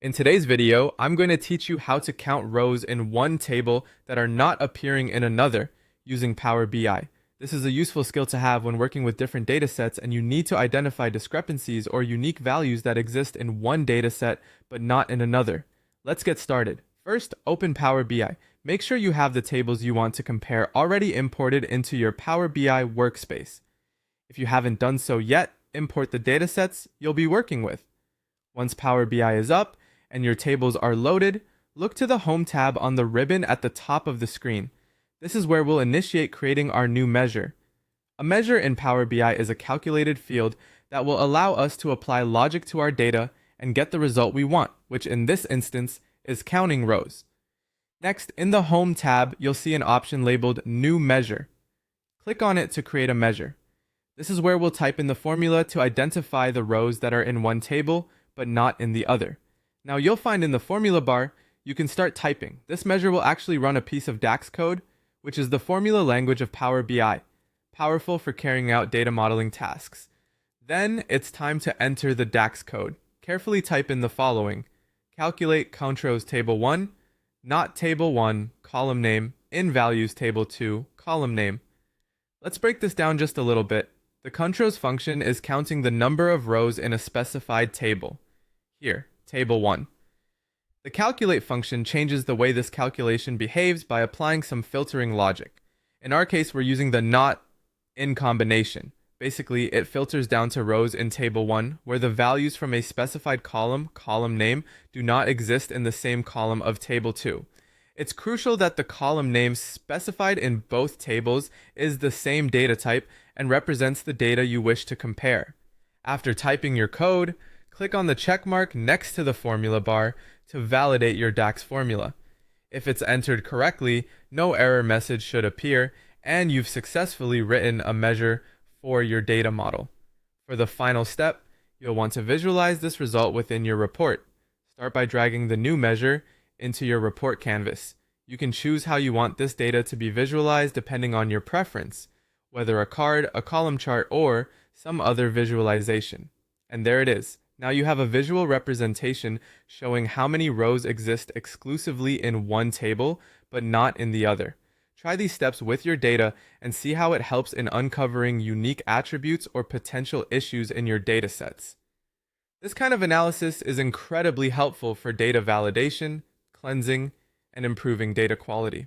In today's video, I'm going to teach you how to count rows in one table that are not appearing in another using Power BI. This is a useful skill to have when working with different datasets and you need to identify discrepancies or unique values that exist in one dataset but not in another. Let's get started. First, open Power BI. Make sure you have the tables you want to compare already imported into your Power BI workspace. If you haven't done so yet, import the datasets you'll be working with. Once Power BI is up, and your tables are loaded, look to the Home tab on the ribbon at the top of the screen. This is where we'll initiate creating our new measure. A measure in Power BI is a calculated field that will allow us to apply logic to our data and get the result we want, which in this instance is counting rows. Next, in the Home tab, you'll see an option labeled New Measure. Click on it to create a measure. This is where we'll type in the formula to identify the rows that are in one table but not in the other. Now you'll find in the formula bar, you can start typing. This measure will actually run a piece of DAX code, which is the formula language of Power BI, powerful for carrying out data modeling tasks. Then it's time to enter the DAX code. Carefully type in the following: calculate COUNTROWS table 1, not table 1, column name, in values table 2, column name. Let's break this down just a little bit. The COUNTROWS function is counting the number of rows in a specified table. Here, table 1. The calculate function changes the way this calculation behaves by applying some filtering logic. In our case, we're using the not in combination. Basically, it filters down to rows in table 1 where the values from a specified column name, do not exist in the same column of table 2. It's crucial that the column name specified in both tables is the same data type and represents the data you wish to compare. After typing your code, click on the check mark next to the formula bar to validate your DAX formula. If it's entered correctly, no error message should appear, and you've successfully written a measure for your data model. For the final step, you'll want to visualize this result within your report. Start by dragging the new measure into your report canvas. You can choose how you want this data to be visualized depending on your preference, whether a card, a column chart, or some other visualization. And there it is. Now you have a visual representation showing how many rows exist exclusively in one table, but not in the other. Try these steps with your data and see how it helps in uncovering unique attributes or potential issues in your datasets. This kind of analysis is incredibly helpful for data validation, cleansing, and improving data quality.